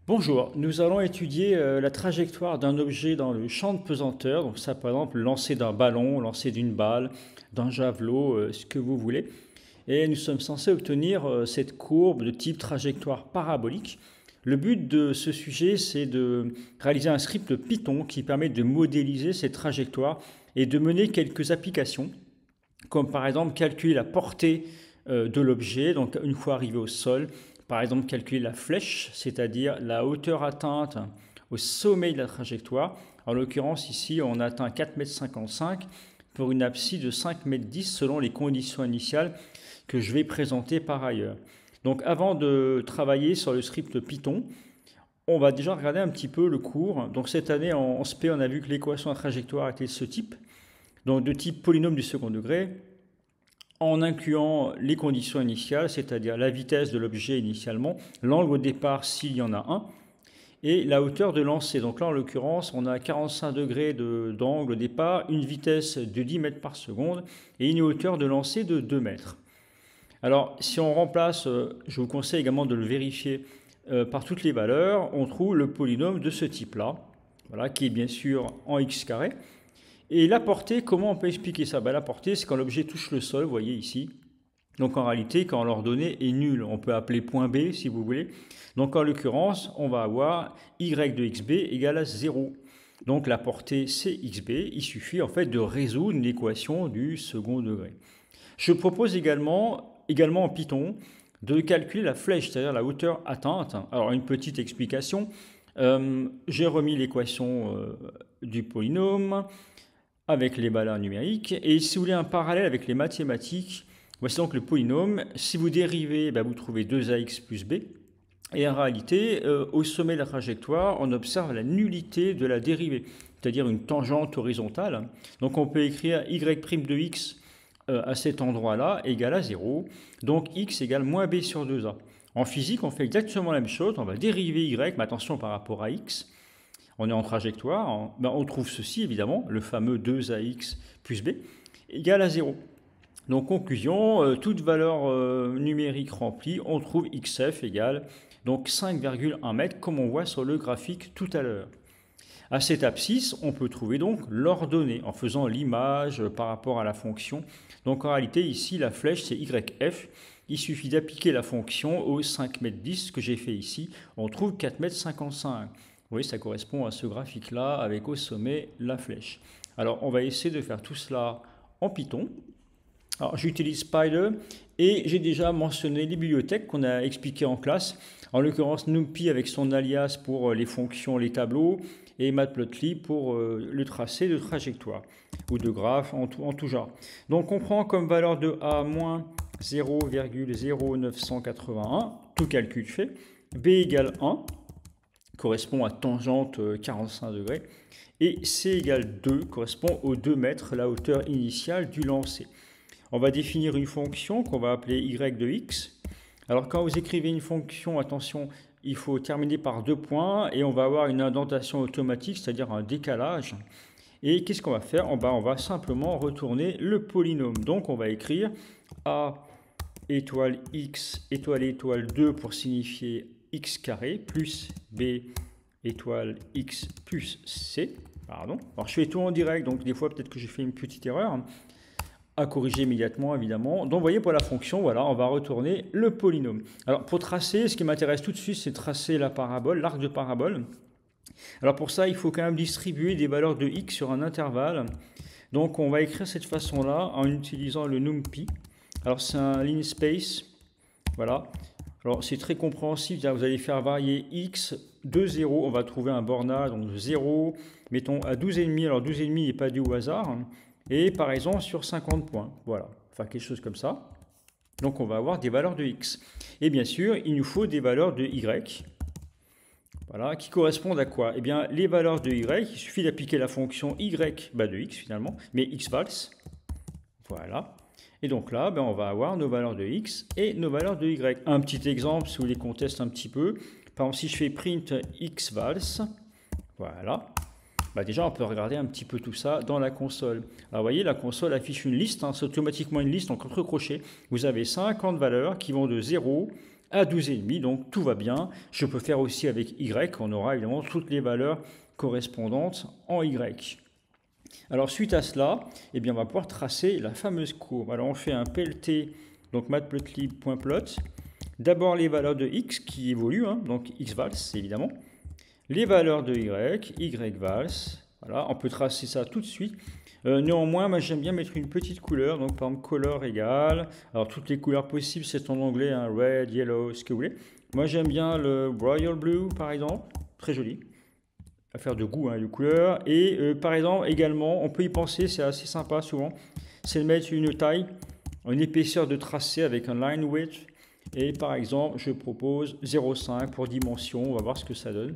Bonjour, nous allons étudier la trajectoire d'un objet dans le champ de pesanteur. Donc ça, par exemple, lancer d'un ballon, lancer d'une balle, d'un javelot, ce que vous voulez. Et nous sommes censés obtenir cette courbe de type trajectoire parabolique. Le but de ce sujet, c'est de réaliser un script Python qui permet de modéliser cette trajectoire et de mener quelques applications, comme par exemple calculer la portée de l'objet, donc une fois arrivé au sol. Par exemple, calculer la flèche, c'est-à-dire la hauteur atteinte au sommet de la trajectoire. En l'occurrence, ici, on atteint 4,55 m pour une abscisse de 5,10 m selon les conditions initiales que je vais présenter par ailleurs. Donc, avant de travailler sur le script Python, on va déjà regarder un petit peu le cours. Donc, cette année, en SP, on a vu que l'équation de la trajectoire était de ce type, donc de type polynôme du second degré, en incluant les conditions initiales, c'est-à-dire la vitesse de l'objet initialement, l'angle au départ s'il y en a un, et la hauteur de lancer. Donc là, en l'occurrence, on a 45 degrés d'angle au départ, une vitesse de 10 mètres par seconde et une hauteur de lancer de 2 mètres. Alors, si on remplace, je vous conseille également de le vérifier par toutes les valeurs, on trouve le polynôme de ce type-là, voilà, qui est bien sûr en x carré. Et la portée, comment on peut expliquer ça? La portée, c'est quand l'objet touche le sol, vous voyez ici. Donc en réalité, quand l'ordonnée est nulle, on peut appeler point B si vous voulez. Donc en l'occurrence, on va avoir y de xb égale à 0. Donc la portée, c'est xb. Il suffit en fait de résoudre l'équation du second degré. Je propose également en Python de calculer la flèche, c'est-à-dire la hauteur atteinte. Alors une petite explication. J'ai remis l'équation du polynôme avec les valeurs numériques. Et si vous voulez un parallèle avec les mathématiques, voici donc le polynôme. Si vous dérivez, vous trouvez 2ax plus b. Et en réalité, au sommet de la trajectoire, on observe la nullité de la dérivée, c'est-à-dire une tangente horizontale. Donc on peut écrire y' de x à cet endroit-là égale à 0. Donc x égale moins b sur 2a. En physique, on fait exactement la même chose. On va dériver y, mais attention par rapport à x. On est en trajectoire, on trouve ceci évidemment, le fameux 2ax plus b égale à 0. Donc conclusion, toute valeur numérique remplie, on trouve xf égale donc 5,1 m comme on voit sur le graphique tout à l'heure. À cette abscisse, on peut trouver donc l'ordonnée en faisant l'image par rapport à la fonction. Donc en réalité ici la flèche c'est yf. Il suffit d'appliquer la fonction au 5,10 m que j'ai fait ici. On trouve 4,55 m. Vous voyez, ça correspond à ce graphique-là avec au sommet la flèche. Alors, on va essayer de faire tout cela en Python. Alors, j'utilise Spider et j'ai déjà mentionné les bibliothèques qu'on a expliquées en classe. En l'occurrence, NumPy avec son alias pour les fonctions, les tableaux, et Matplotlib pour le tracé de trajectoire ou de graphe en tout genre. Donc, on prend comme valeur de A moins 0,0981, tout calcul fait, B égale 1. Correspond à tangente 45 degrés, et C égale 2 correspond aux 2 mètres, la hauteur initiale du lancer. On va définir une fonction qu'on va appeler y de x. Alors quand vous écrivez une fonction, attention, il faut terminer par 2 points, et on va avoir une indentation automatique, c'est-à-dire un décalage. Et qu'est-ce qu'on va faire? On va simplement retourner le polynôme. Donc on va écrire A étoile x étoile 2 pour signifier x carré plus b étoile x plus c. Pardon. Alors je fais tout en direct, donc des fois peut-être que j'ai fait une petite erreur à corriger immédiatement évidemment. Donc vous voyez pour la fonction, voilà, on va retourner le polynôme. Alors pour tracer, ce qui m'intéresse tout de suite, c'est tracer la parabole, l'arc de parabole. Alors pour ça, il faut quand même distribuer des valeurs de x sur un intervalle. Donc on va écrire cette façon-là en utilisant le NumPy. Alors c'est un linspace, voilà. Alors c'est très compréhensible, vous allez faire varier x de 0, on va trouver un bornage, donc 0, mettons à 12,5, alors 12,5 n'est pas dû au hasard, et par exemple sur 50 points, voilà, enfin quelque chose comme ça. Donc on va avoir des valeurs de x. Et bien sûr, il nous faut des valeurs de y, voilà, qui correspondent à quoi? Eh bien, les valeurs de y, il suffit d'appliquer la fonction y de x finalement, mais x vals, voilà. Et donc là, on va avoir nos valeurs de x et nos valeurs de y. Un petit exemple, si vous les contestez un petit peu. Par exemple, si je fais print x vals, voilà. Déjà, on peut regarder un petit peu tout ça dans la console. Alors, vous voyez, la console affiche une liste. C'est automatiquement une liste, donc entre crochets. Vous avez 50 valeurs qui vont de 0 à 12,5, donc tout va bien. Je peux faire aussi avec y, on aura évidemment toutes les valeurs correspondantes en y. Alors suite à cela, eh bien, on va pouvoir tracer la fameuse courbe. Alors on fait un plt, donc matplotlib.plot. D'abord les valeurs de x qui évoluent, hein, donc xvals évidemment. Les valeurs de yvals. Voilà, on peut tracer ça tout de suite. Néanmoins, moi j'aime bien mettre une petite couleur, donc par exemple color égale. Alors toutes les couleurs possibles, c'est en anglais, hein, red, yellow, ce que vous voulez. Moi j'aime bien le royal blue par exemple, très joli. Affaire de goût, hein, de couleur. Et par exemple, également, on peut y penser, c'est assez sympa souvent, c'est de mettre une taille, une épaisseur de tracé avec un line width. Et par exemple, je propose 0,5 pour dimension, on va voir ce que ça donne.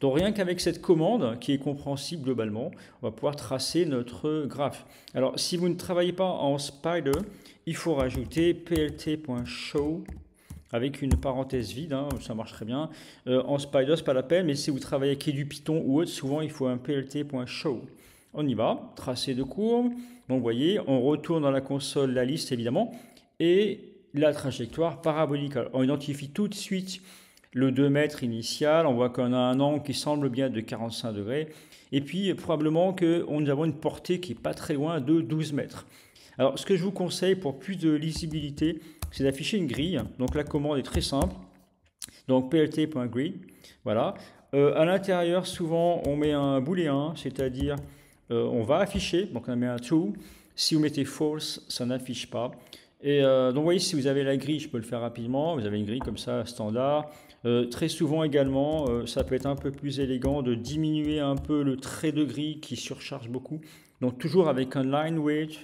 Donc rien qu'avec cette commande, qui est compréhensible globalement, on va pouvoir tracer notre graphe. Alors si vous ne travaillez pas en Spider, il faut rajouter plt.show avec une parenthèse vide, hein, ça marche très bien. En Spider, c'est pas la peine, mais si vous travaillez avec du Python ou autre, souvent il faut un plt.show. On y va, tracé de courbe. Donc vous voyez, on retourne dans la console la liste évidemment, et la trajectoire parabolique. Alors, on identifie tout de suite le 2 mètres initial, on voit qu'on a un angle qui semble bien de 45 degrés, et puis probablement que nous avons une portée qui n'est pas très loin de 12 mètres. Alors ce que je vous conseille pour plus de lisibilité, c'est d'afficher une grille. Donc la commande est très simple, donc plt.grid, voilà. À l'intérieur, souvent on met un booléen, c'est-à-dire on va afficher, donc on met un true. Si vous mettez false, ça n'affiche pas. Et donc vous voyez, si vous avez la grille, je peux le faire rapidement, vous avez une grille comme ça standard. Très souvent également, ça peut être un peu plus élégant de diminuer un peu le trait de grille qui surcharge beaucoup. Donc toujours avec un line width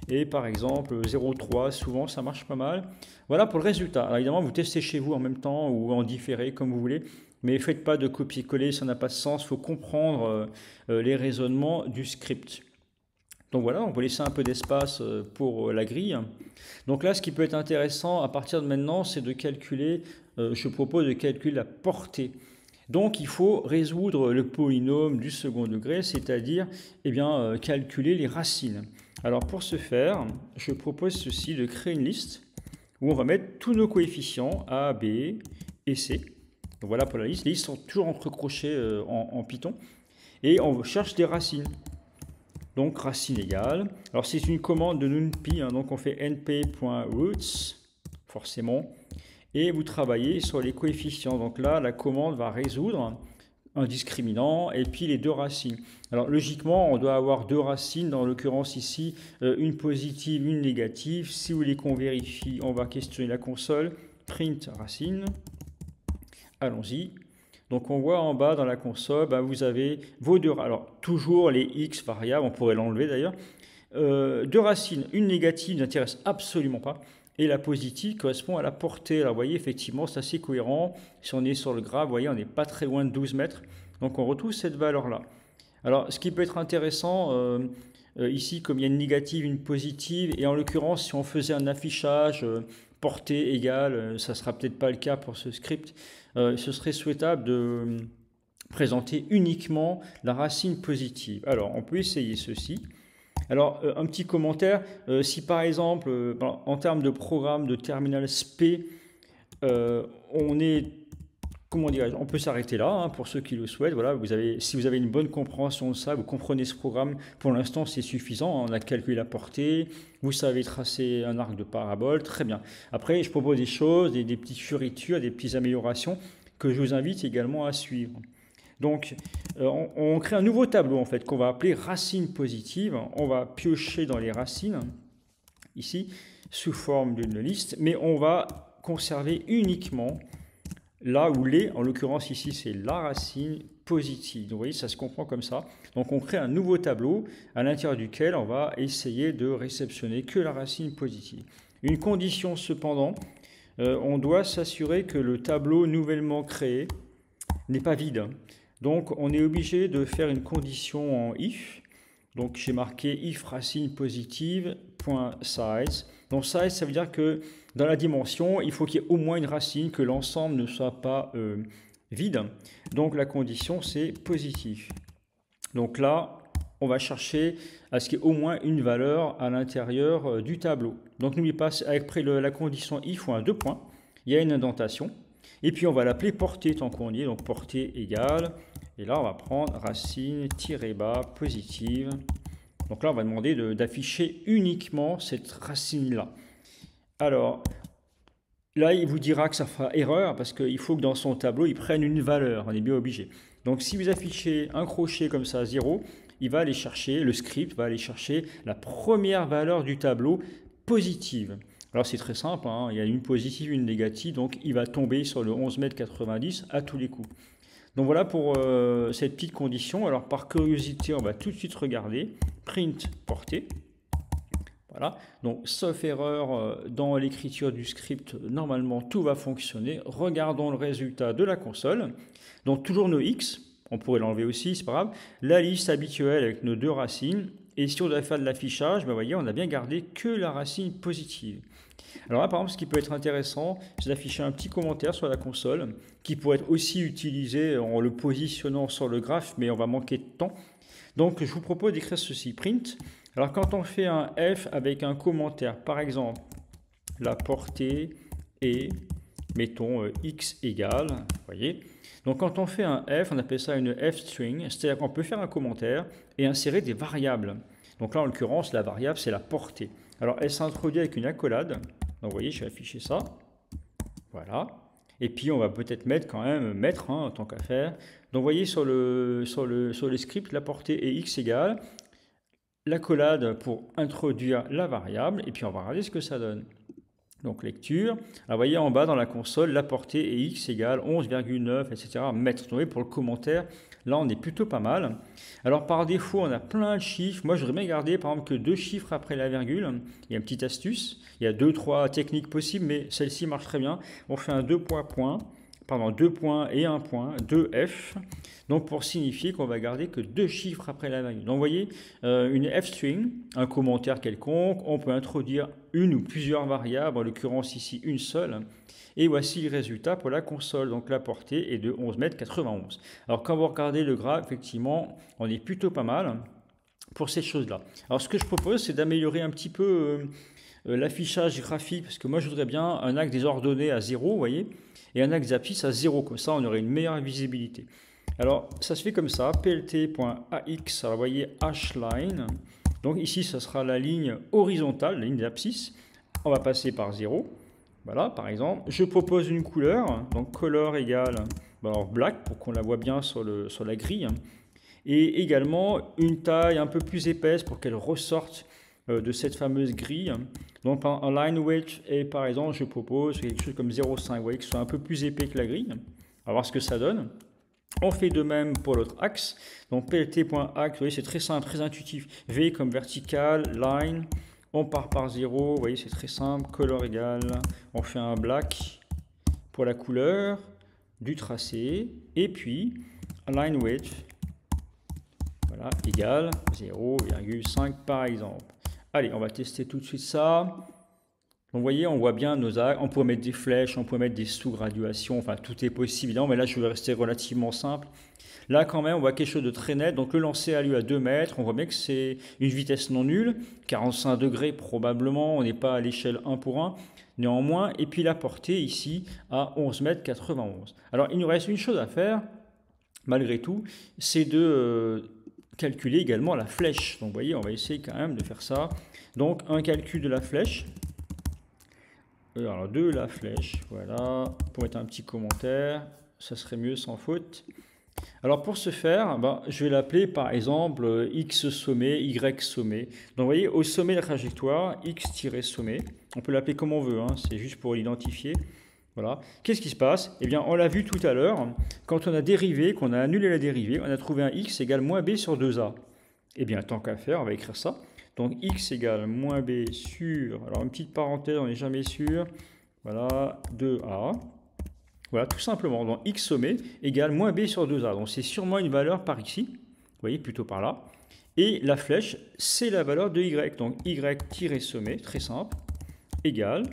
et par exemple 0,3, souvent ça marche pas mal. Voilà pour le résultat. Alors évidemment, vous testez chez vous en même temps ou en différé comme vous voulez, mais faites pas de copier-coller, ça n'a pas de sens. Il faut comprendre les raisonnements du script. Donc voilà, on peut laisser un peu d'espace pour la grille. Donc là, ce qui peut être intéressant à partir de maintenant, c'est de calculer, je propose de calculer la portée. Donc il faut résoudre le polynôme du second degré, c'est-à-dire eh bien, calculer les racines. Alors pour ce faire, je propose ceci, de créer une liste où on va mettre tous nos coefficients A, B et C. Donc voilà pour la liste. Les listes sont toujours entre crochets en Python. Et on cherche des racines. Donc racine égale. Alors c'est une commande de NumPy, hein, donc on fait np.roots, forcément. Et vous travaillez sur les coefficients. Donc là, la commande va résoudre un discriminant et puis les deux racines. Alors logiquement, on doit avoir deux racines, dans l'occurrence ici, une positive, une négative. Si vous voulez qu'on vérifie, on va questionner la console. Print racine. Allons-y. Donc on voit en bas dans la console, ben, vous avez vos deux, alors toujours les x variables, on pourrait l'enlever d'ailleurs. Deux racines, une négative n'intéresse absolument pas, et la positive correspond à la portée. Alors vous voyez, effectivement, c'est assez cohérent. Si on est sur le graphe, vous voyez, on n'est pas très loin de 12 mètres. Donc on retrouve cette valeur-là. Alors ce qui peut être intéressant, ici, comme il y a une négative, une positive, et en l'occurrence, si on faisait un affichage portée égale, ça ne sera peut-être pas le cas pour ce script, ce serait souhaitable de présenter uniquement la racine positive. Alors, on peut essayer ceci. Alors, un petit commentaire, si par exemple, en termes de programme de terminal SP, on est, comment dirais-je, on peut s'arrêter là, hein, pour ceux qui le souhaitent. Voilà, si vous avez une bonne compréhension de ça, vous comprenez ce programme, pour l'instant c'est suffisant, on a calculé la portée, vous savez tracer un arc de parabole, très bien. Après, je propose des choses, des petites fioritures, des petites améliorations que je vous invite également à suivre. Donc, on crée un nouveau tableau en fait qu'on va appeler racine positive. On va piocher dans les racines, ici, sous forme d'une liste, mais on va conserver uniquement là où les, en l'occurrence ici, c'est la racine positive. Donc vous voyez, ça se comprend comme ça. Donc on crée un nouveau tableau à l'intérieur duquel on va essayer de réceptionner que la racine positive. Une condition cependant, on doit s'assurer que le tableau nouvellement créé n'est pas vide. Donc on est obligé de faire une condition en if. Donc j'ai marqué if racine positive .size. Donc size, ça veut dire que dans la dimension, il faut qu'il y ait au moins une racine, que l'ensemble ne soit pas vide. Donc la condition, c'est positif. Donc là, on va chercher à ce qu'il y ait au moins une valeur à l'intérieur du tableau. Donc n'oubliez pas, après la condition if, il faut un deux points. il y a une indentation. Et puis on va l'appeler portée tant qu'on y est, donc portée égale. Et là, on va prendre racine tiré bas positive. Donc là, on va demander d'afficher uniquement cette racine-là. Alors, là, il vous dira que ça fera erreur parce qu'il faut que dans son tableau, il prenne une valeur. On est bien obligé. Donc, si vous affichez un crochet comme ça, 0, il va aller chercher, le script va aller chercher la première valeur du tableau positive. Alors, c'est très simple, hein, il y a une positive, une négative, donc il va tomber sur le 11,90 m à tous les coups. Donc voilà pour cette petite condition. Alors, par curiosité, on va tout de suite regarder. Print portée. Voilà, donc sauf erreur dans l'écriture du script, normalement tout va fonctionner. Regardons le résultat de la console. Donc toujours nos X, on pourrait l'enlever aussi, c'est pas grave. La liste habituelle avec nos deux racines. Et si on doit faire de l'affichage, ben, vous voyez, on a bien gardé que la racine positive. Alors là, par exemple, ce qui peut être intéressant, c'est d'afficher un petit commentaire sur la console, qui pourrait être aussi utilisé en le positionnant sur le graphe, mais on va manquer de temps. Donc je vous propose d'écrire ceci, print. Alors quand on fait un F avec un commentaire, par exemple, la portée est, mettons, X égale, vous voyez. Donc quand on fait un F, on appelle ça une F-string, c'est-à-dire qu'on peut faire un commentaire et insérer des variables. Donc là, en l'occurrence, la variable, c'est la portée. Alors elle s'introduit avec une accolade. Donc vous voyez, je vais afficher ça. Voilà. Et puis on va peut-être mettre quand même, hein, tant qu'à faire. Donc vous voyez sur le script, la portée est X égale. L'accolade pour introduire la variable, et puis on va regarder ce que ça donne. Donc lecture, alors vous voyez en bas dans la console, la portée est X égale 11,9, etc. mètres. Donc vous voyez pour le commentaire, là on est plutôt pas mal. Alors par défaut, on a plein de chiffres. Moi je voudrais bien garder par exemple que 2 chiffres après la virgule. Il y a une petite astuce, il y a 2-3 techniques possibles, mais celle-ci marche très bien. On fait un 2 points, pardon, 2 points et 1 point, 2F. Donc pour signifier qu'on va garder que 2 chiffres après la virgule. Donc vous voyez, une F-string, un commentaire quelconque, on peut introduire une ou plusieurs variables, en l'occurrence ici une seule. Et voici le résultat pour la console. Donc la portée est de 11,91 m. Alors quand vous regardez le graphe, effectivement, on est plutôt pas mal pour ces choses-là. Alors ce que je propose, c'est d'améliorer un petit peu l'affichage graphique, parce que moi je voudrais bien un axe des ordonnées à 0, vous voyez, et un axe d'abscisse à 0, comme ça on aurait une meilleure visibilité. Alors, ça se fait comme ça, plt.ax, alors vous voyez hline, donc ici, ça sera la ligne horizontale, la ligne d'abscisse, on va passer par 0, voilà, par exemple. Je propose une couleur, donc color égale, alors black, pour qu'on la voit bien sur la grille, et également une taille un peu plus épaisse pour qu'elle ressorte de cette fameuse grille. Donc, un line weight, et par exemple, je propose quelque chose comme 0,5, vous voyez, que ce soit un peu plus épais que la grille, on va voir ce que ça donne. On fait de même pour l'autre axe. Donc plt.axe, vous voyez, c'est très simple, très intuitif. V comme vertical, line, on part par 0, vous voyez, c'est très simple. Color égale, on fait un black pour la couleur du tracé. Et puis, line width, voilà, égale 0,5 par exemple. Allez, on va tester tout de suite ça. Donc vous voyez, on voit bien nos axes, on peut mettre des flèches, on peut mettre des sous-graduations, enfin tout est possible évidemment, mais là je vais rester relativement simple. Là quand même, on voit quelque chose de très net, donc le lancer a lieu à 2 mètres, on voit bien que c'est une vitesse non nulle, 45 degrés probablement, on n'est pas à l'échelle 1 pour 1, néanmoins, et puis la portée ici à 11,91 m. Alors il nous reste une chose à faire, malgré tout, c'est de calculer également la flèche. Donc vous voyez, on va essayer quand même de faire ça. Donc un calcul de la flèche. Alors de la flèche, voilà, pour mettre un petit commentaire, ça serait mieux sans faute. Alors pour ce faire, je vais l'appeler par exemple X sommet, Y sommet. Donc vous voyez, au sommet de la trajectoire, X-sommet, on peut l'appeler comme on veut, hein, c'est juste pour l'identifier. Voilà. Qu'est-ce qui se passe? Eh bien, on l'a vu tout à l'heure, quand on a dérivé, qu'on a annulé la dérivée, on a trouvé un X égale moins B sur 2A. Eh bien, tant qu'à faire, on va écrire ça. Donc x égale moins b sur, alors une petite parenthèse, on n'est jamais sûr, voilà, 2a. Voilà, tout simplement, donc x sommet égale moins b sur 2a. Donc c'est sûrement une valeur par ici, vous voyez, plutôt par là. Et la flèche, c'est la valeur de y. Donc y-sommet, très simple, égale,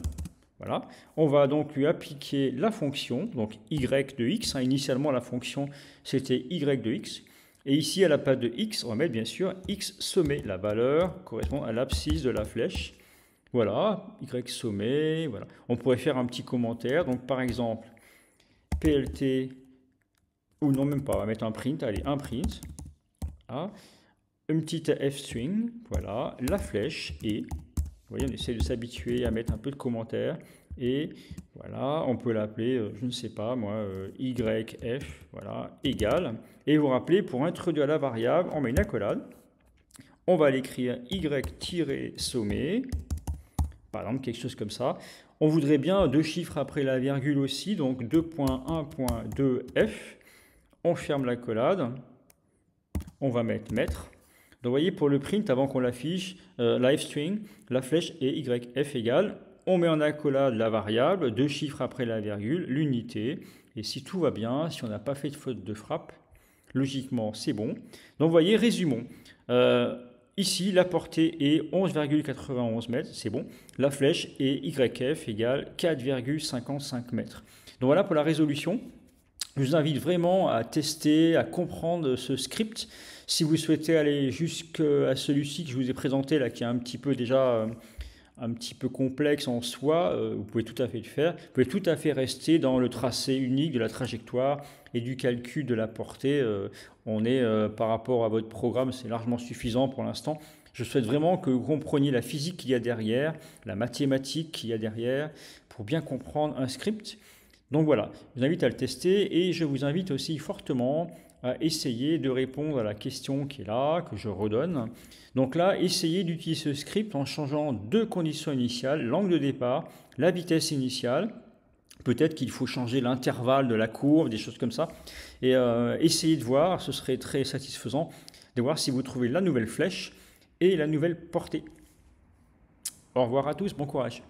voilà. On va donc lui appliquer la fonction, donc y de x. Hein, initialement, la fonction, c'était y de x. Et ici, à la place de x, on va mettre bien sûr x sommet. La valeur correspond à l'abscisse de la flèche. Voilà, Y sommet, voilà. On pourrait faire un petit commentaire. Donc par exemple, PLT, ou non même pas, on va mettre un print, allez, un print. Ah, une petite F-string, voilà, la flèche et, vous voyez, on essaie de s'habituer à mettre un peu de commentaires. Et voilà, on peut l'appeler, je ne sais pas moi, YF, voilà, égale. Et vous vous rappelez, pour introduire la variable, on met une accolade. On va l'écrire Y-sommet, par exemple, quelque chose comme ça. On voudrait bien deux chiffres après la virgule aussi, donc 2.1.2f. On ferme l'accolade. On va mettre mètre. Donc vous voyez, pour le print, avant qu'on l'affiche, la f-string, la flèche et yf égale. On met en accolade la variable, deux chiffres après la virgule, l'unité. Et si tout va bien, si on n'a pas fait de faute de frappe, logiquement, c'est bon. Donc vous voyez, résumons. Ici, la portée est 11,91 mètres, c'est bon. La flèche est YF égale 4,55 mètres. Donc voilà pour la résolution. Je vous invite vraiment à tester, à comprendre ce script. Si vous souhaitez aller jusqu'à celui-ci que je vous ai présenté, là, qui est un petit peu déjà un petit peu complexe en soi, vous pouvez tout à fait le faire. Vous pouvez tout à fait rester dans le tracé unique de la trajectoire et du calcul de la portée. On est, par rapport à votre programme, c'est largement suffisant pour l'instant. Je souhaite vraiment que vous compreniez la physique qu'il y a derrière, la mathématique qu'il y a derrière, pour bien comprendre un script. Donc voilà, je vous invite à le tester et je vous invite aussi fortement à essayer de répondre à la question qui est là, que je redonne. Donc là, essayez d'utiliser ce script en changeant deux conditions initiales, l'angle de départ, la vitesse initiale. Peut-être qu'il faut changer l'intervalle de la courbe, des choses comme ça. Et essayez de voir, ce serait très satisfaisant, de voir si vous trouvez la nouvelle flèche et la nouvelle portée. Au revoir à tous, bon courage.